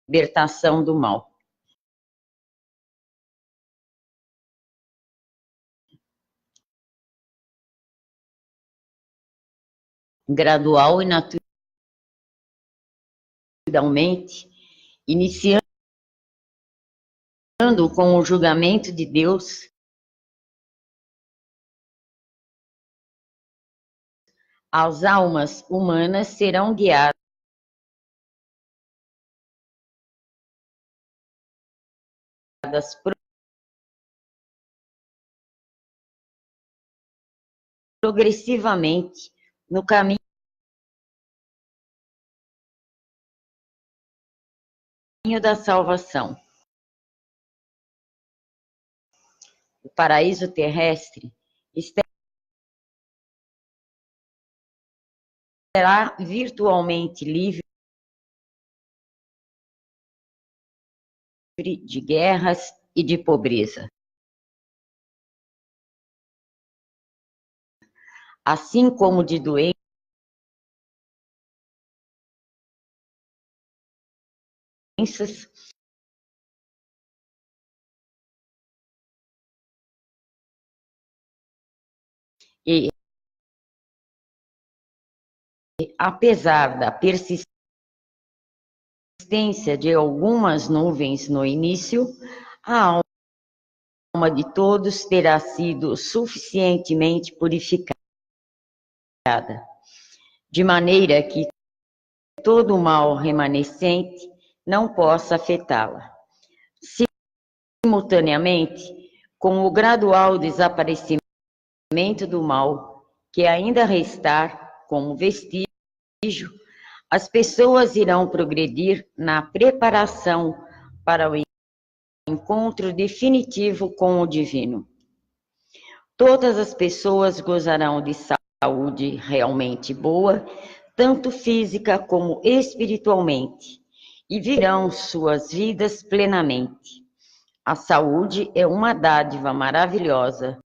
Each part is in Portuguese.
libertação do mal. Gradual e naturalmente, iniciando com o julgamento de Deus, as almas humanas serão guiadas progressivamente no caminho da salvação. O paraíso terrestre será virtualmente livre de guerras e de pobreza. Assim como de doenças e, apesar da persistência de algumas nuvens no início, a alma de todos terá sido suficientemente purificada, de maneira que todo o mal remanescente não possa afetá-la. Simultaneamente, com o gradual desaparecimento do mal que ainda restar como vestígio, as pessoas irão progredir na preparação para o encontro definitivo com o divino. Todas as pessoas gozarão de saúde realmente boa, tanto física como espiritualmente, e viverão suas vidas plenamente. A saúde é uma dádiva maravilhosa,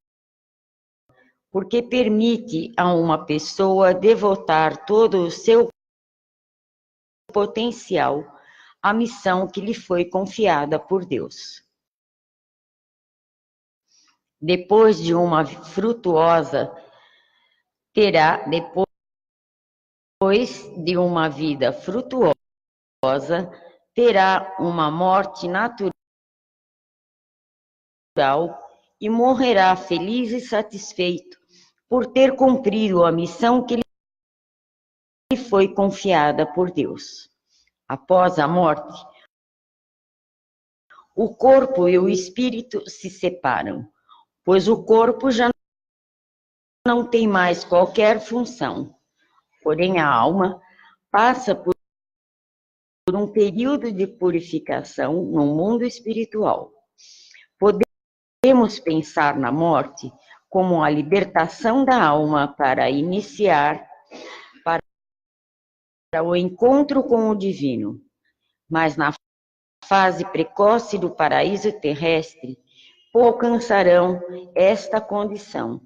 porque permite a uma pessoa devotar todo o seu potencial à missão que lhe foi confiada por Deus. Depois de uma vida frutuosa, terá uma morte natural e morrerá feliz e satisfeito por ter cumprido a missão que lhe foi confiada por Deus. Após a morte, o corpo e o espírito se separam, pois o corpo já não tem mais qualquer função. Porém, a alma passa por um período de purificação no mundo espiritual. Podemos pensar na morte como a libertação da alma para o encontro com o divino, mas na fase precoce do paraíso terrestre, alcançarão esta condição.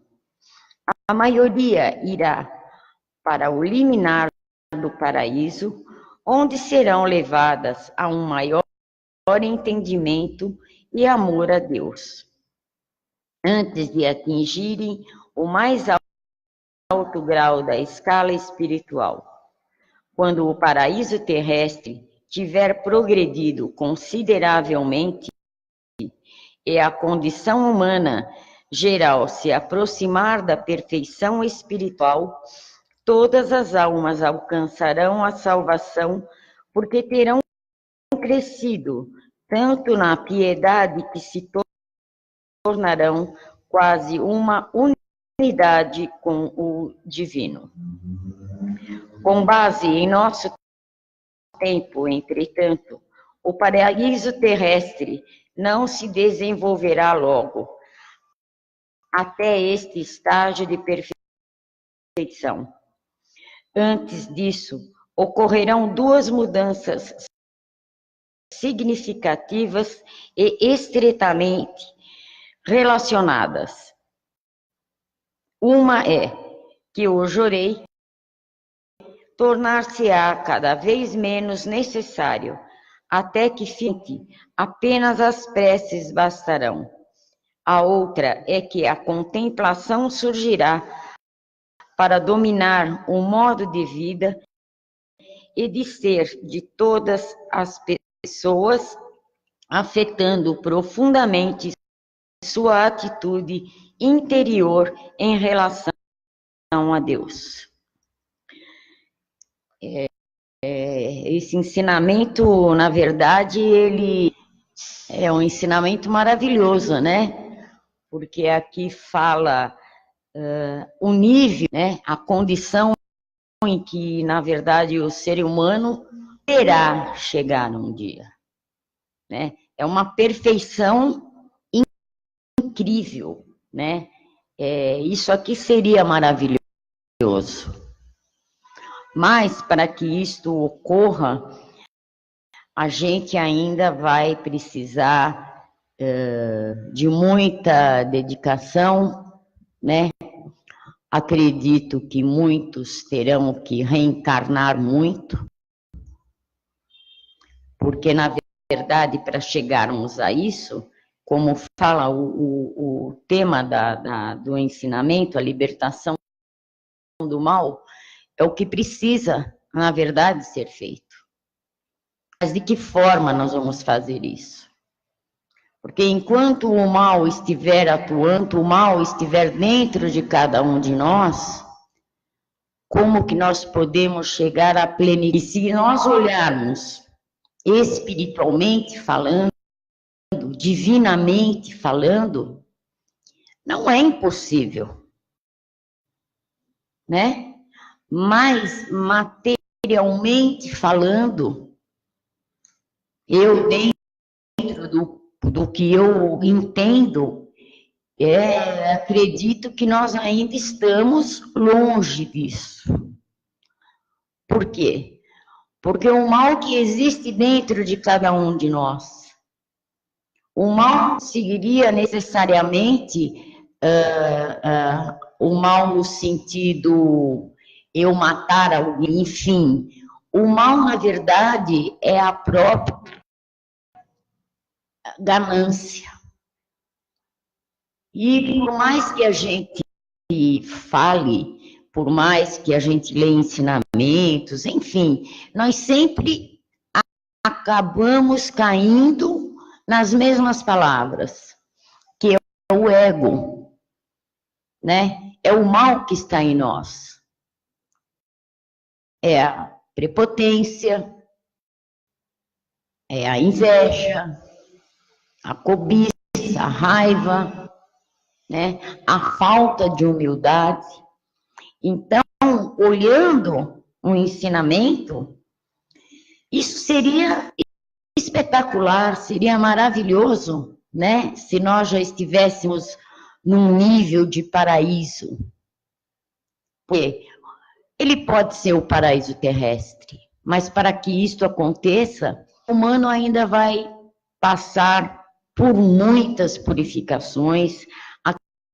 A maioria irá para o liminar do paraíso, onde serão levadas a um maior entendimento e amor a Deus, antes de atingirem o mais alto grau da escala espiritual. Quando o paraíso terrestre tiver progredido consideravelmente e a condição humana geral se aproximar da perfeição espiritual, todas as almas alcançarão a salvação, porque terão crescido tanto na piedade que se tornarão quase uma unidade com o divino. Com base em nosso tempo, entretanto, o paraíso terrestre não se desenvolverá logo até este estágio de perfeição. Antes disso, ocorrerão duas mudanças significativas e estreitamente relacionadas. Uma é que o jorei tornar-se-á cada vez menos necessário até que fique apenas as preces bastarão. A outra é que a contemplação surgirá para dominar o modo de vida e de ser de todas as pessoas, afetando profundamente sua atitude interior em relação a Deus. Esse ensinamento, na verdade, ele é um ensinamento maravilhoso, né? Porque aqui fala o nível, né? A condição em que, na verdade, o ser humano terá chegar um dia, né? É uma perfeição incrível, né? Isso aqui seria maravilhoso. Mas, para que isto ocorra, a gente ainda vai precisar de muita dedicação, né? Acredito que muitos terão que reencarnar muito, porque, na verdade, para chegarmos a isso, como fala o tema do ensinamento, a libertação do mal, é o que precisa, na verdade, ser feito. Mas de que forma nós vamos fazer isso? Porque enquanto o mal estiver atuando, o mal estiver dentro de cada um de nós, como que nós podemos chegar à plenitude? Se nós olharmos espiritualmente falando, divinamente falando, não é impossível, né? Mas materialmente falando, eu dentro do que eu entendo, acredito que nós ainda estamos longe disso. Por quê? Porque o mal que existe dentro de cada um de nós, o mal seguiria necessariamente o mal no sentido eu matar alguém, enfim. O mal, na verdade, é a própria ganância. E por mais que a gente fale, por mais que a gente leia ensinamentos, enfim, nós sempre acabamos caindo nas mesmas palavras, que é o ego, né? É o mal que está em nós. É a prepotência, é a inveja, a cobiça, a raiva, né? A falta de humildade. Então, olhando um ensinamento, isso seria espetacular, seria maravilhoso, né? Se nós já estivéssemos num nível de paraíso. Porque ele pode ser o paraíso terrestre, mas para que isto aconteça, o humano ainda vai passar por muitas purificações,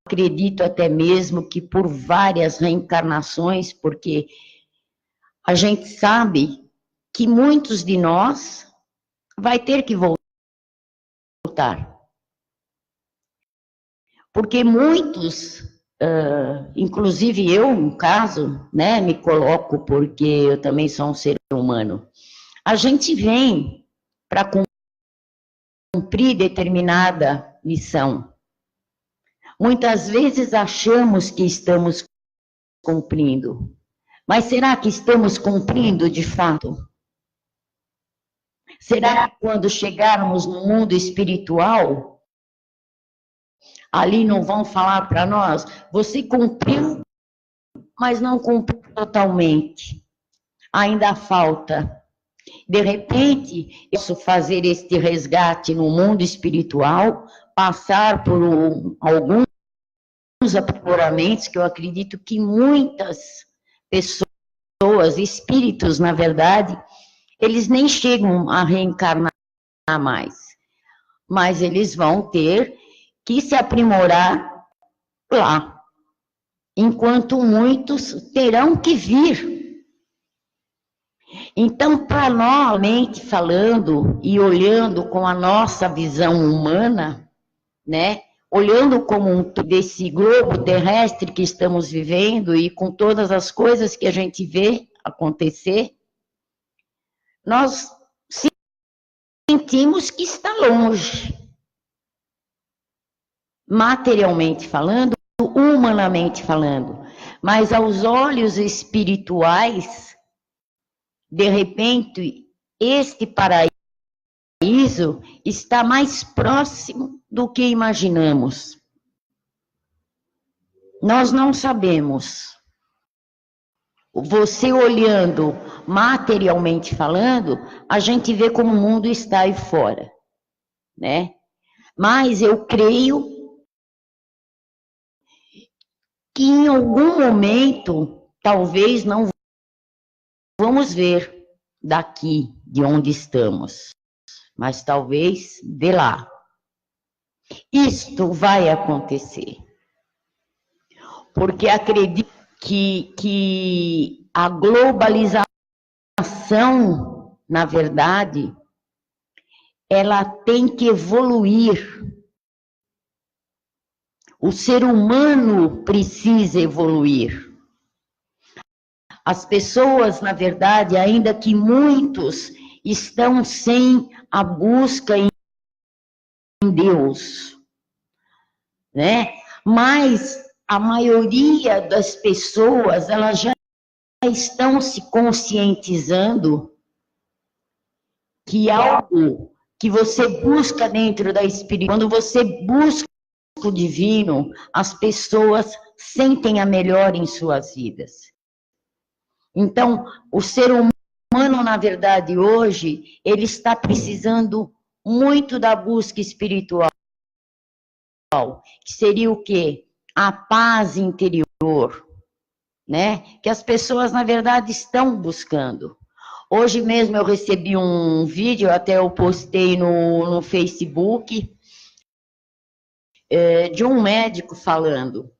acredito até mesmo que por várias reencarnações, porque a gente sabe que muitos de nós vai ter que voltar. Porque muitos, inclusive eu, no caso, né, me coloco porque eu também sou um ser humano, a gente vem para cumprir determinada missão. Muitas vezes achamos que estamos cumprindo, mas será que estamos cumprindo de fato? Será que quando chegarmos no mundo espiritual, ali não vão falar para nós, você cumpriu, mas não cumpriu totalmente. Ainda falta. De repente, eu posso fazer este resgate no mundo espiritual, passar por alguns aprimoramentos que eu acredito que muitas pessoas, espíritos, na verdade, eles nem chegam a reencarnar mais, mas eles vão ter que se aprimorar lá, enquanto muitos terão que vir. Então, para nós, mente falando e olhando com a nossa visão humana, né? Olhando como desse globo terrestre que estamos vivendo e com todas as coisas que a gente vê acontecer, nós sentimos que está longe. Materialmente falando, humanamente falando. Mas aos olhos espirituais, de repente, este paraíso está mais próximo do que imaginamos. Nós não sabemos. Você olhando materialmente falando, a gente vê como o mundo está aí fora, né? Mas eu creio que em algum momento, talvez não vamos ver daqui, de onde estamos, mas talvez de lá. Isto vai acontecer. Porque acredito que a globalização, na verdade, ela tem que evoluir. O ser humano precisa evoluir. As pessoas, na verdade, ainda que muitos estão sem a busca em Deus, né? Mas a maioria das pessoas, elas já estão se conscientizando que algo que você busca dentro da espiritualidade, quando você busca o divino, as pessoas sentem a melhor em suas vidas. Então, o ser humano, na verdade, hoje, ele está precisando muito da busca espiritual, que seria o quê? A paz interior, né? Que as pessoas, na verdade, estão buscando. Hoje mesmo eu recebi um vídeo, até eu postei no Facebook, de um médico falando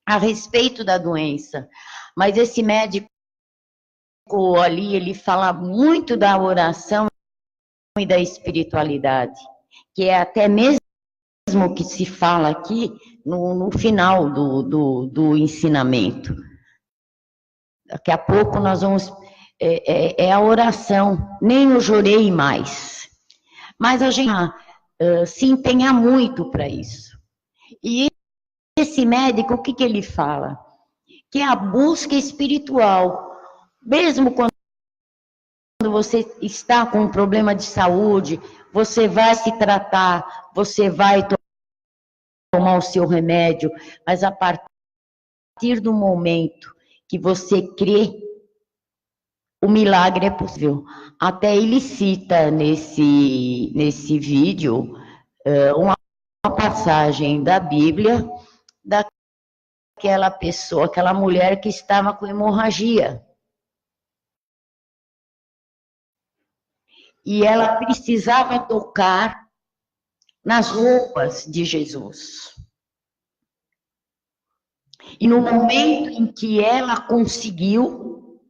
a respeito da doença. Mas esse médico ali, ele fala muito da oração e da espiritualidade, que é até mesmo que se fala aqui no final do ensinamento. Daqui a pouco nós vamos... É a oração, nem eu chorei mais. Mas a gente se empenha muito para isso. E esse médico, o que ele fala? Que é a busca espiritual. Mesmo quando você está com um problema de saúde, você vai se tratar, você vai tomar o seu remédio, mas a partir do momento que você crê, o milagre é possível. Até ele cita nesse vídeo uma passagem da Bíblia daquela pessoa, aquela mulher que estava com hemorragia. E ela precisava tocar nas roupas de Jesus. E no momento em que ela conseguiu,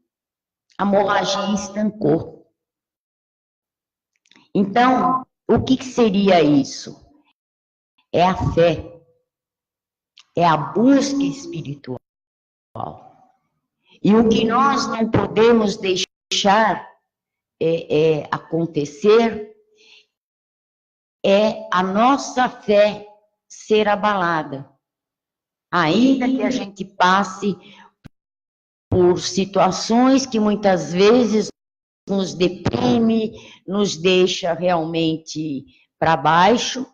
a hemorragia estancou. Então, o que seria isso? É a fé, é a busca espiritual. E o que nós não podemos deixar acontecer é a nossa fé ser abalada. Ainda que a gente passe por situações que muitas vezes nos deprime, nos deixa realmente para baixo,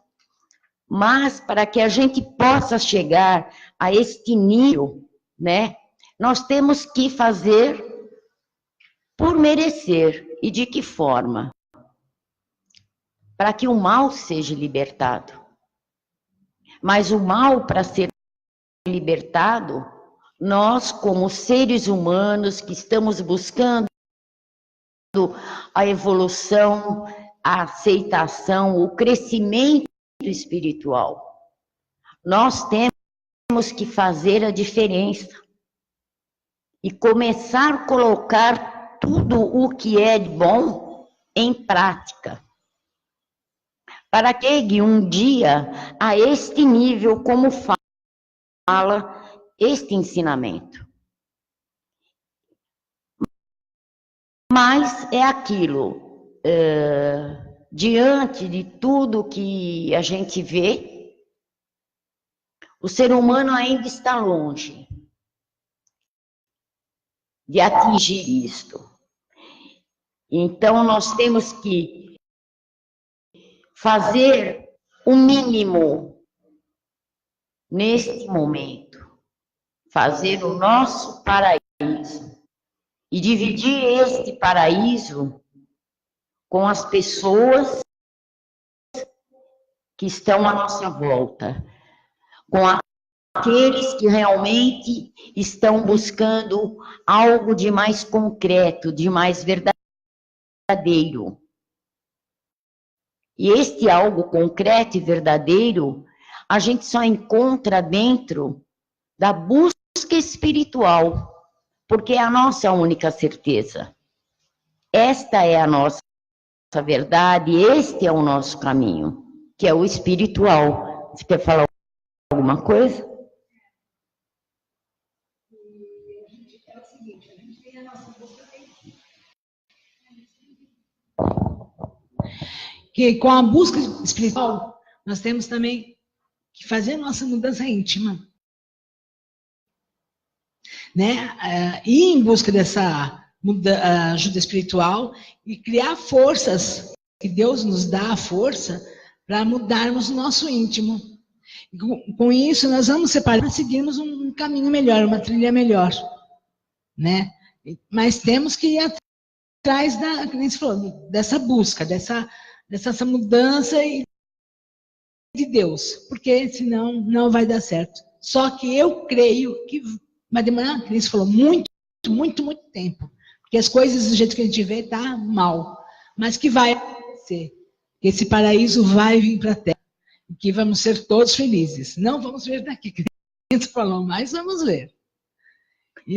mas para que a gente possa chegar a este nível, né, nós temos que fazer por merecer. E de que forma? Para que o mal seja libertado. Mas o mal, para ser libertado, nós, como seres humanos que estamos buscando a evolução, a aceitação, o crescimento espiritual, nós temos que fazer a diferença e começar a colocar tudo o que é de bom em prática, para que chegue um dia a este nível, como fala este ensinamento. Mas é aquilo, diante de tudo que a gente vê, o ser humano ainda está longe de atingir isto. Então, nós temos que fazer o mínimo neste momento, fazer o nosso paraíso e dividir este paraíso com as pessoas que estão à nossa volta, com aqueles que realmente estão buscando algo de mais concreto, de mais verdadeiro. E este algo concreto e verdadeiro, a gente só encontra dentro da busca espiritual, porque é a nossa única certeza. Esta é a nossa verdade, este é o nosso caminho, que é o espiritual. Você quer falar alguma coisa? Que com a busca espiritual, nós temos também que fazer a nossa mudança íntima. Né? Ir em busca dessa ajuda espiritual e criar forças, que Deus nos dá a força para mudarmos o nosso íntimo. Com isso, nós vamos separar para seguirmos um caminho melhor, uma trilha melhor. Né? Mas temos que ir atrás como você falou, dessa busca, dessa mudança de Deus, porque senão não vai dar certo. Só que eu creio que vai demorar, como você falou, muito tempo. Porque as coisas do jeito que a gente vê tá mal. Mas que vai acontecer. Que esse paraíso vai vir para a Terra. E que vamos ser todos felizes. Não vamos ver daqui, que a gente falou, mas vamos ver.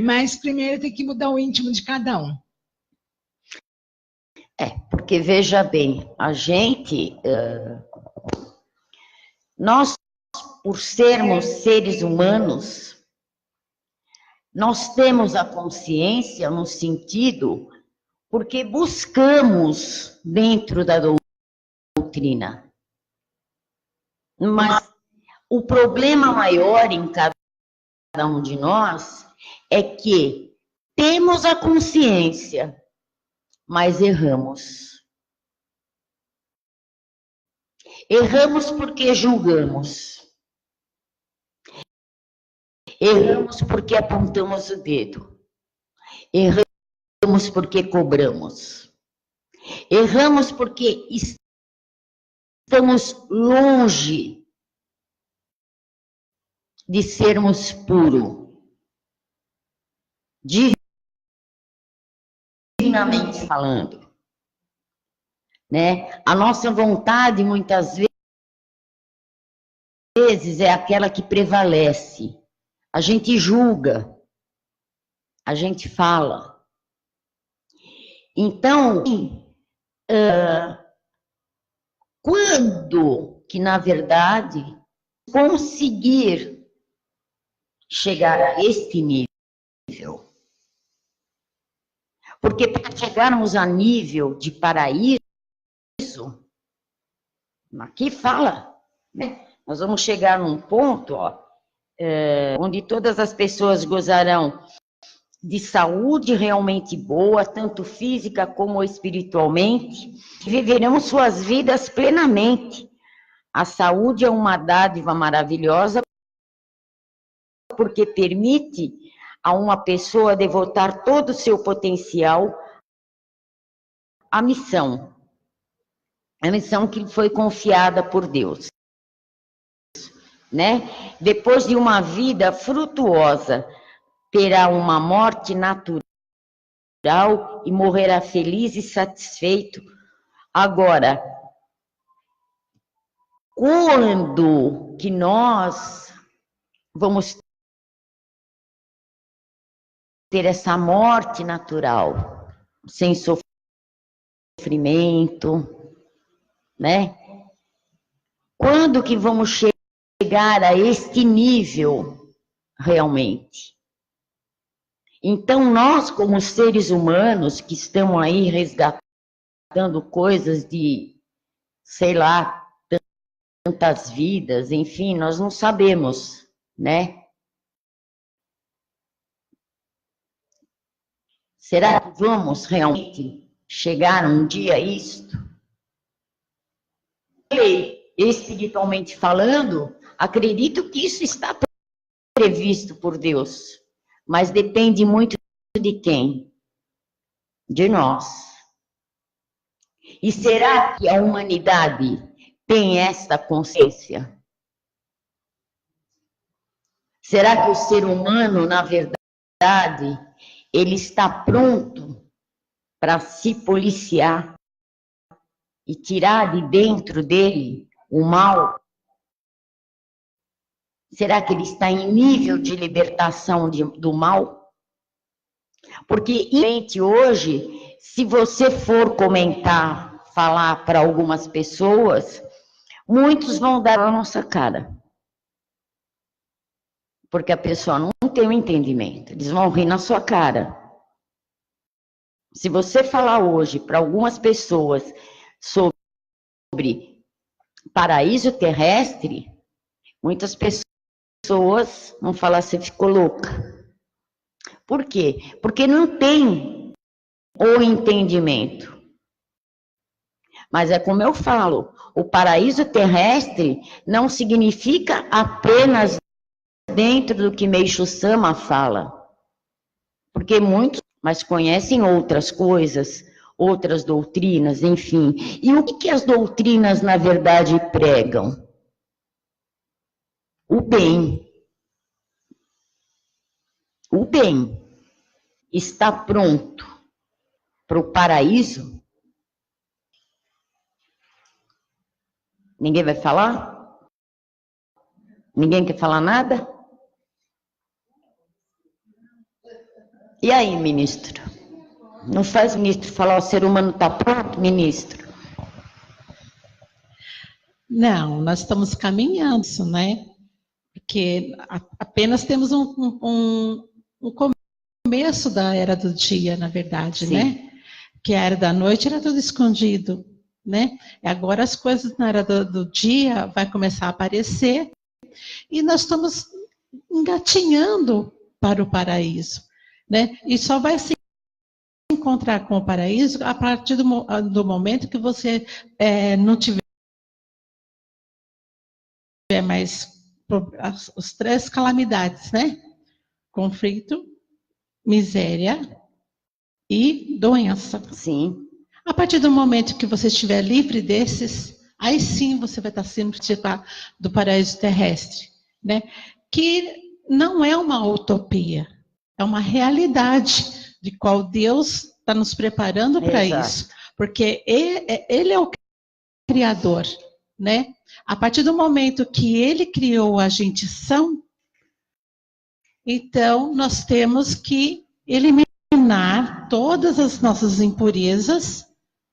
Mas primeiro tem que mudar o íntimo de cada um. Porque veja bem, a gente, nós, por sermos seres humanos, nós temos a consciência no sentido porque buscamos dentro da doutrina. Mas o problema maior em cada um de nós é que temos a consciência, mas erramos. Erramos porque julgamos. Erramos porque apontamos o dedo. Erramos porque cobramos. Erramos porque estamos longe de sermos puros. Divinamente falando. Né? A nossa vontade, muitas vezes, é aquela que prevalece. A gente julga, a gente fala. Então, quando que, na verdade, conseguir chegar a este nível? Porque para chegarmos a nível de paraíso, aqui fala, né? Nós vamos chegar num ponto, onde todas as pessoas gozarão de saúde realmente boa, tanto física como espiritualmente, e viverão suas vidas plenamente. A saúde é uma dádiva maravilhosa, porque permite a uma pessoa devotar todo o seu potencial à missão. A missão que foi confiada por Deus. Né? Depois de uma vida frutuosa, terá uma morte natural e morrerá feliz e satisfeito. Agora, quando que nós vamos ter essa morte natural? sem sofrimento, né? Quando que vamos chegar a este nível realmente? Então, nós, como seres humanos, que estamos aí resgatando coisas de, sei lá, tantas vidas, enfim, nós não sabemos, né? Será que vamos realmente chegar um dia a isto? Espiritualmente falando, acredito que isso está previsto por Deus, mas depende muito de quem? De nós. E será que a humanidade tem esta consciência? Será que o ser humano, na verdade, ele está pronto para se policiar e tirar de dentro dele o mal? Será que ele está em nível de libertação do mal? Porque, infelizmente, hoje, se você for comentar, falar para algumas pessoas, muitos vão dar a nossa cara. Porque a pessoa não tem o entendimento. Eles vão rir na sua cara. Se você falar hoje para algumas pessoas sobre paraíso terrestre, muitas pessoas vão falar, você ficou louca. Por quê? Porque não tem o entendimento. Mas é como eu falo, o paraíso terrestre não significa apenas dentro do que Meixo Sama fala. Porque muitos, mas conhecem outras coisas, outras doutrinas, enfim. E o que as doutrinas, na verdade, pregam? O bem. O bem está pronto para o paraíso? Ninguém vai falar? Ninguém quer falar nada? E aí, ministro? Não faz o ministro falar o ser humano está pronto, ministro? Não, nós estamos caminhando, né? Porque apenas temos um começo da era do dia, na verdade, sim, né? Que a era da noite era tudo escondido, né? E agora as coisas na era do dia vai começar a aparecer e nós estamos engatinhando para o paraíso, né? E só vai se encontrar com o paraíso a partir do momento que você não tiver mais as três calamidades, né? Conflito, miséria e doença. Sim. A partir do momento que você estiver livre desses, aí sim você vai estar sendo participar do paraíso terrestre, né? Que não é uma utopia, é uma realidade de qual Deus está nos preparando para isso, porque ele é o Criador, né? A partir do momento que Ele criou a gente são, então nós temos que eliminar todas as nossas impurezas,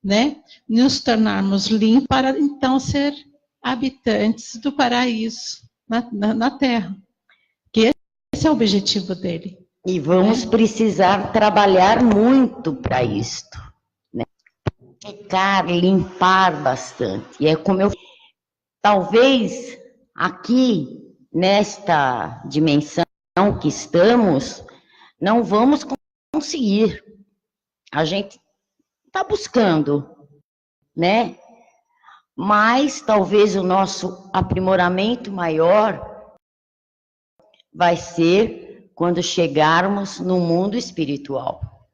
né? Nos tornarmos limpos para então ser habitantes do paraíso na Terra. Que esse é o objetivo dele. E vamos precisar trabalhar muito para isto, né? Ficar, limpar bastante. E é como eu... Talvez aqui, nesta dimensão que estamos, não vamos conseguir. A gente está buscando, né? Mas talvez o nosso aprimoramento maior vai ser quando chegarmos no mundo espiritual.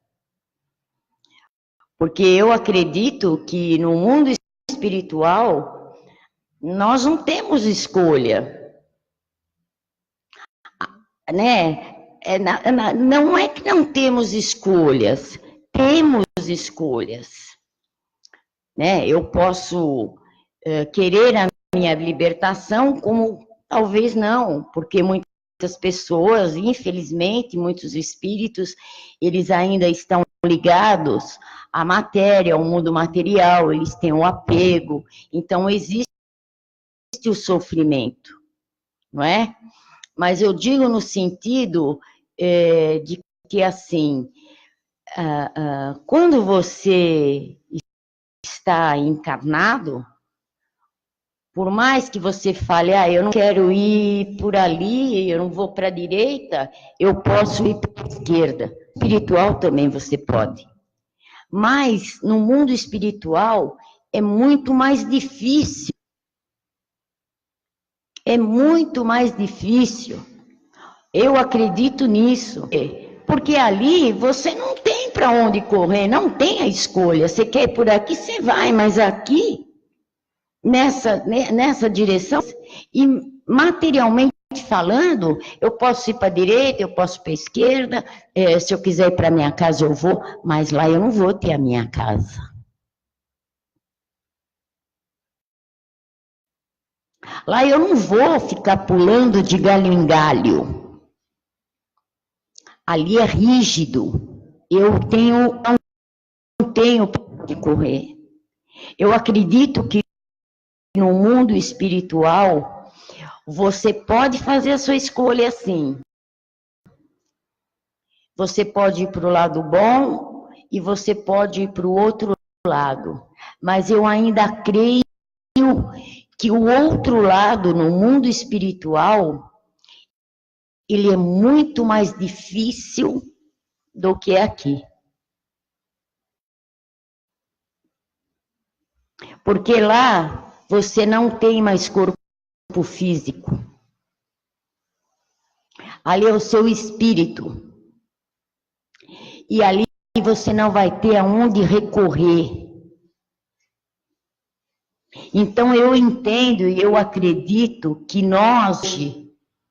Porque eu acredito que no mundo espiritual nós não temos escolha, né? Não é que não temos escolhas, temos escolhas, né? Eu posso querer a minha libertação, como talvez não, porque muitas pessoas, infelizmente, muitos espíritos, eles ainda estão ligados à matéria, ao mundo material, eles têm o apego, então existe o sofrimento, não é? Mas eu digo no sentido de que, assim, quando você está encarnado, por mais que você fale, eu não quero ir por ali, eu não vou para a direita, eu posso ir para a esquerda. Espiritual também você pode. Mas no mundo espiritual é muito mais difícil. É muito mais difícil. Eu acredito nisso. Porque ali você não tem para onde correr, não tem a escolha. Você quer ir por aqui, você vai, mas aqui, nessa direção, e materialmente falando, eu posso ir para a direita, eu posso ir para a esquerda, se eu quiser ir para a minha casa eu vou, mas lá eu não vou ter a minha casa. Lá eu não vou ficar pulando de galho em galho. Ali é rígido. Eu não tenho para onde correr. Eu acredito que no mundo espiritual, você pode fazer a sua escolha assim. Você pode ir para o lado bom e você pode ir para o outro lado. Mas eu ainda creio que o outro lado, no mundo espiritual, ele é muito mais difícil do que aqui. Porque lá você não tem mais corpo físico. Ali é o seu espírito. E ali você não vai ter aonde recorrer. Então eu entendo e eu acredito que nós,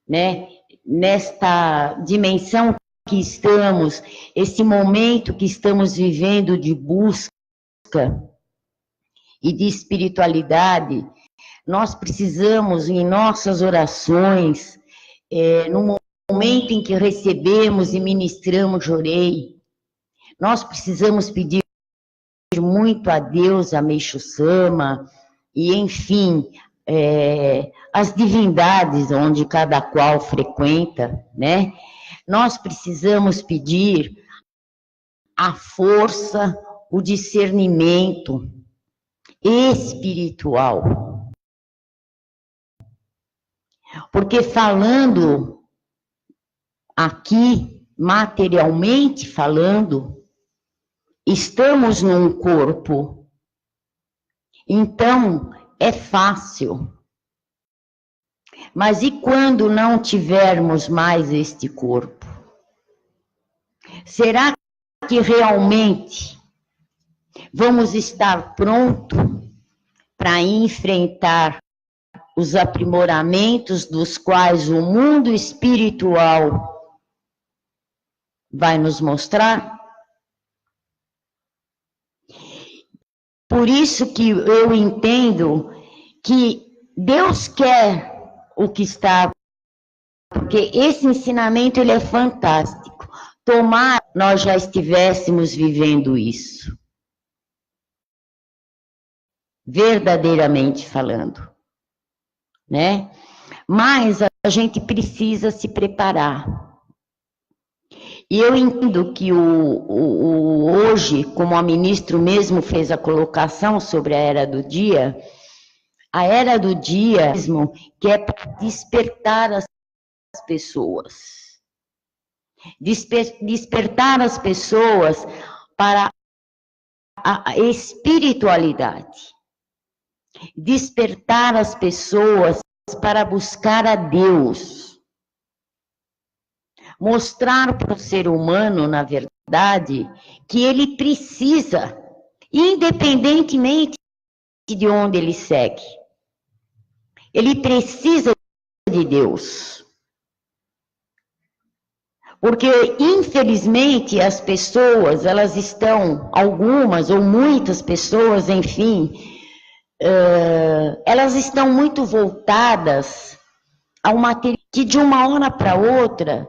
né, nesta dimensão que estamos, esse momento que estamos vivendo de busca e de espiritualidade, nós precisamos, em nossas orações, no momento em que recebemos e ministramos Jorei, nós precisamos pedir muito a Deus, a Meixo Sama, e enfim, as divindades onde cada qual frequenta, né? Nós precisamos pedir a força, o discernimento espiritual. Porque falando aqui, materialmente falando, estamos num corpo. Então, é fácil. Mas e quando não tivermos mais este corpo? Será que realmente vamos estar prontos para enfrentar os aprimoramentos dos quais o mundo espiritual vai nos mostrar? Por isso que eu entendo que Deus quer o que está, porque esse ensinamento ele é fantástico. Tomara que nós já estivéssemos vivendo isso. Verdadeiramente falando, né? Mas a gente precisa se preparar. E eu entendo que hoje, como a ministra mesmo fez a colocação sobre a era do dia, a era do dia mesmo que é para despertar as pessoas. Despertar as pessoas para a espiritualidade. Despertar as pessoas para buscar a Deus. Mostrar para o ser humano, na verdade, que ele precisa, independentemente de onde ele segue, ele precisa de Deus. Porque, infelizmente, as pessoas, elas estão, algumas ou muitas pessoas, enfim, elas estão muito voltadas ao material. que de uma hora para outra,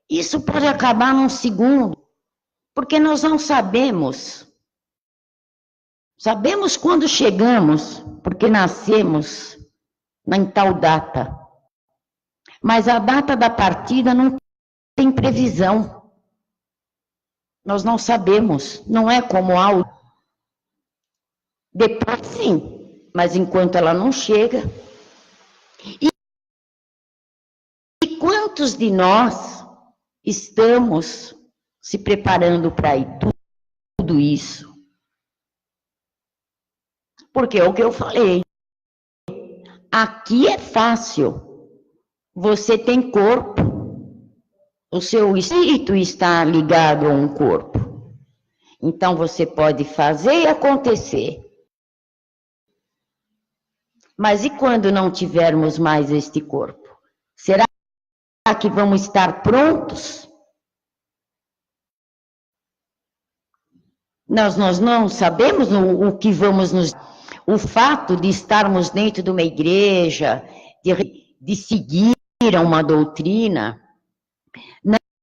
isso pode acabar num segundo, porque nós não sabemos. Sabemos quando chegamos, porque nascemos em tal data. Mas a data da partida não tem previsão. Nós não sabemos, não é como algo. Depois sim, mas enquanto ela não chega. E quantos de nós estamos se preparando para tudo isso? Porque é o que eu falei. Aqui é fácil. Você tem corpo. O seu espírito está ligado a um corpo. Então você pode fazer e acontecer. Mas e quando não tivermos mais este corpo? Será que vamos estar prontos? Nós não sabemos o que vamos nos... O fato de estarmos dentro de uma igreja, de seguir uma doutrina,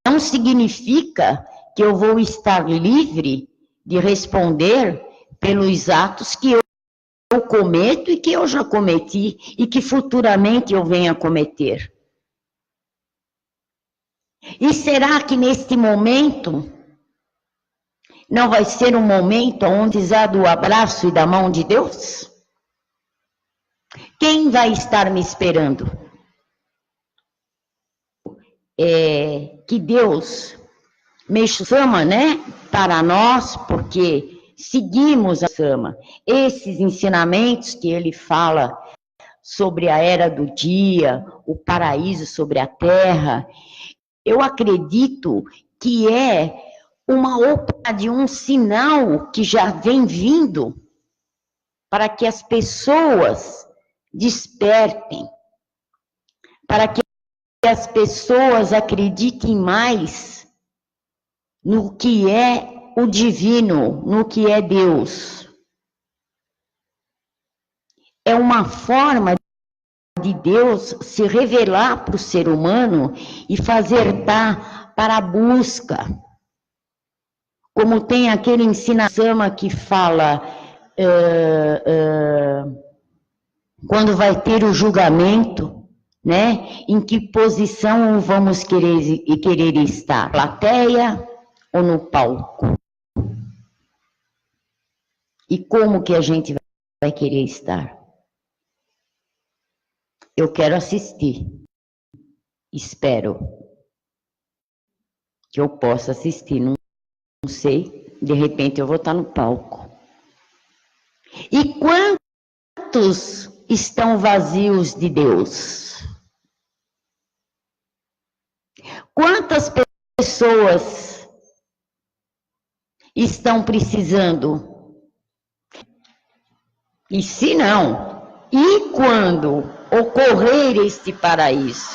não significa que eu vou estar livre de responder pelos atos que eu cometo e que eu já cometi e que futuramente eu venha a cometer. E será que neste momento não vai ser um momento onde precisar do abraço e da mão de Deus? Quem vai estar me esperando? Que Deus me chama, né, para nós, porque seguimos a chama. Esses ensinamentos que ele fala sobre a era do dia, o paraíso sobre a terra, eu acredito que é uma oportunidade, um sinal que já vem vindo para que as pessoas despertem, para que as pessoas acreditem mais no que é o divino, no que é Deus. É uma forma de Deus se revelar para o ser humano e fazer dar para a busca. Como tem aquele ensino que fala quando vai ter o julgamento, né? Em que posição vamos querer estar? Plateia ou no palco? E como que a gente vai querer estar? Eu quero assistir. Espero que eu possa assistir. Não sei, de repente eu vou estar no palco. E quantos estão vazios de Deus? Quantas pessoas estão precisando? E se não, e quando ocorrer este paraíso?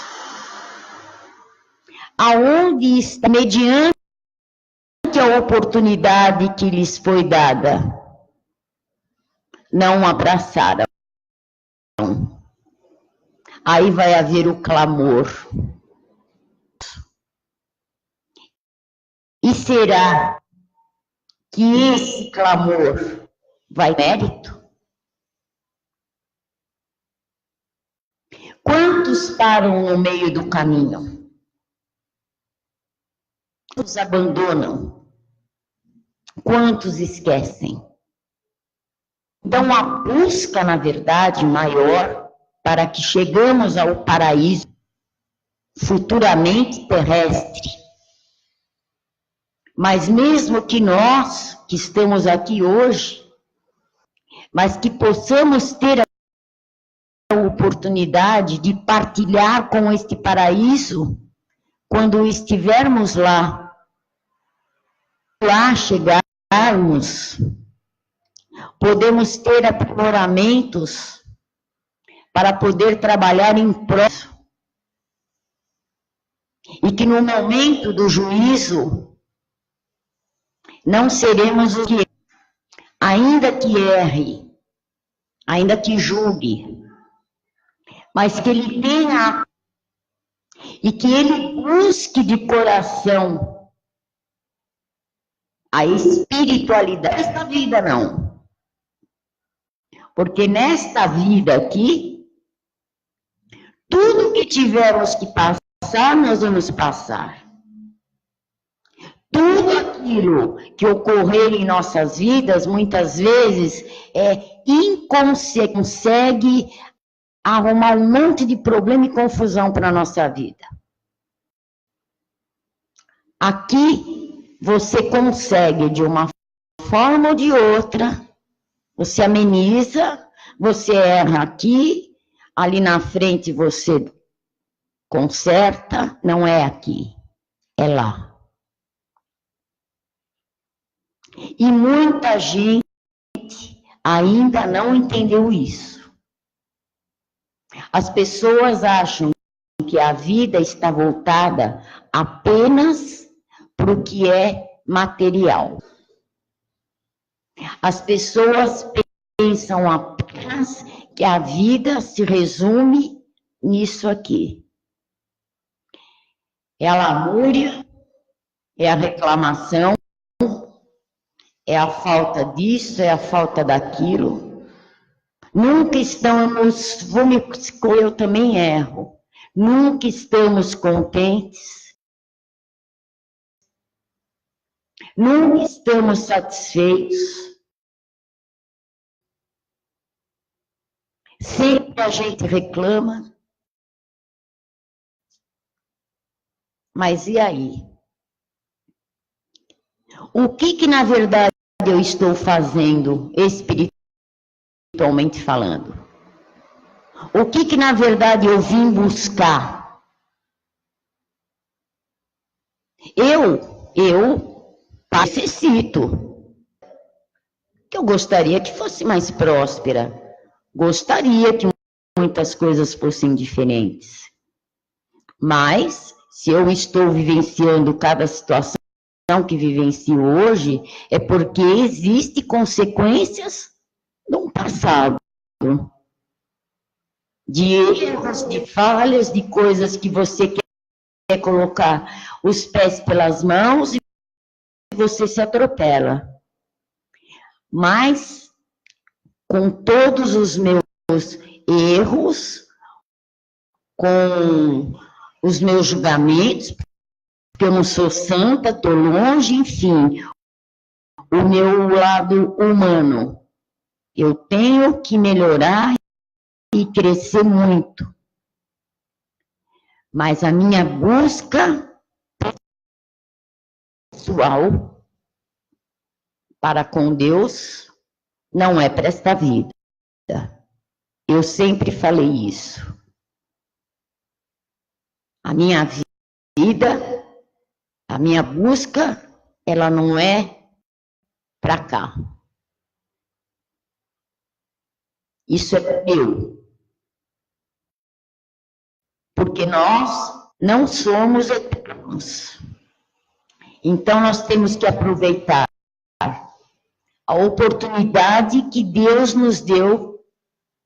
Aonde está, mediante a oportunidade que lhes foi dada, não abraçaram? Aí vai haver o clamor. E será que esse clamor vai mérito? Quantos param no meio do caminho? Quantos abandonam? Quantos esquecem? Então, a busca, na verdade, maior para que chegamos ao paraíso futuramente terrestre. Mas mesmo que nós, que estamos aqui hoje, mas que possamos ter a oportunidade de partilhar com este paraíso, quando estivermos lá chegarmos, podemos ter aprimoramentos para poder trabalhar em prol. E que no momento do juízo, não seremos o que, ainda que erre, ainda que julgue, mas que ele tenha E que ele busque de coração a espiritualidade desta vida, não. Porque nesta vida aqui, tudo que tivermos que passar, nós vamos passar. Tudo aquilo que ocorrer em nossas vidas, muitas vezes, consegue arrumar um monte de problema e confusão para a nossa vida. Aqui, você consegue, de uma forma ou de outra, você ameniza, você erra aqui, ali na frente você conserta, não é aqui, é lá. E muita gente ainda não entendeu isso. As pessoas acham que a vida está voltada apenas para o que é material. As pessoas pensam apenas que a vida se resume nisso aqui. É a lamúria, é a reclamação, é a falta disso, é a falta daquilo. Nunca estamos, eu também erro, nunca estamos contentes, nunca estamos satisfeitos. Sempre a gente reclama. Mas e aí? O que na verdade eu estou fazendo espiritualmente falando? O que na verdade eu vim buscar? Eu necessito. Eu gostaria que fosse mais próspera. Gostaria que muitas coisas fossem diferentes. Mas, se eu estou vivenciando cada situação que vivencio hoje, é porque existem consequências de um passado. De erros, de falhas, de coisas que você quer colocar os pés pelas mãos e você se atropela. Mas, com todos os meus erros, com os meus julgamentos, porque eu não sou santa, estou longe, enfim, o meu lado humano, eu tenho que melhorar e crescer muito. Mas a minha busca pessoal para com Deus não é para esta vida. Eu sempre falei isso. A minha vida, a minha busca, ela não é para cá. Isso é eu. Porque nós não somos eternos. Então, nós temos que aproveitar a oportunidade que Deus nos deu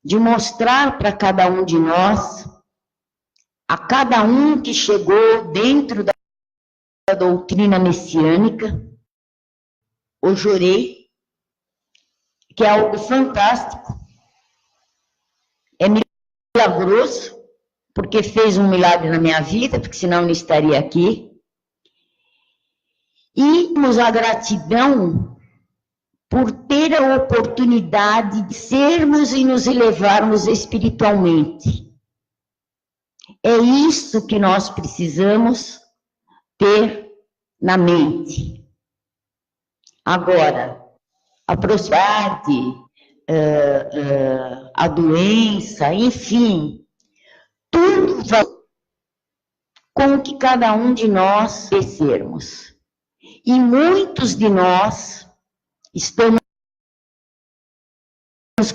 de mostrar para cada um de nós, a cada um que chegou dentro da doutrina messiânica, o jurei, que é algo fantástico, é milagroso, porque fez um milagre na minha vida, porque senão eu não estaria aqui. E temos a gratidão por ter a oportunidade de sermos e nos elevarmos espiritualmente. É isso que nós precisamos ter na mente. Agora, a prosperidade, a doença, enfim, tudo vai com o que cada um de nós merecermos. E muitos de nós estamos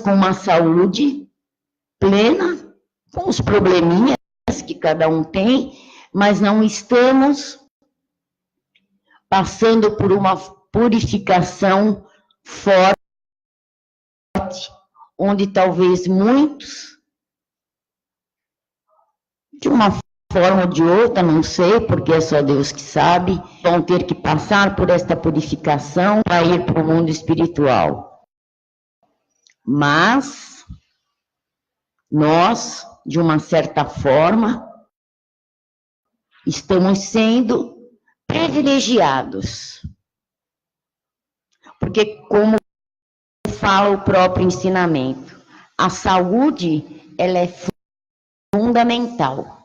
com uma saúde plena, com os probleminhas que cada um tem, mas não estamos passando por uma purificação forte, onde talvez muitos, de uma forma ou de outra, não sei, porque é só Deus que sabe, vão ter que passar por esta purificação para ir para o mundo espiritual. Mas nós, de uma certa forma, estamos sendo privilegiados. Porque, como fala o próprio ensinamento, a saúde, ela é fundamental.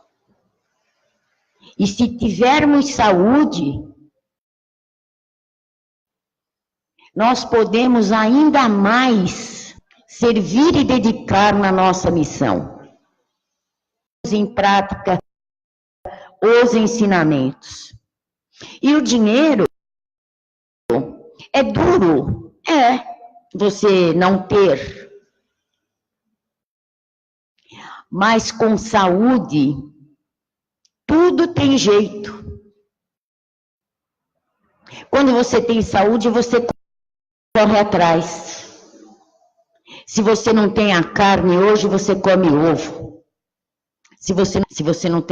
E se tivermos saúde, nós podemos ainda mais servir e dedicar na nossa missão. Em prática os ensinamentos. E o dinheiro é duro, você não ter. Mas com saúde, tudo tem jeito. Quando você tem saúde, você corre atrás. Se você não tem a carne hoje, você come ovo. Se você não tem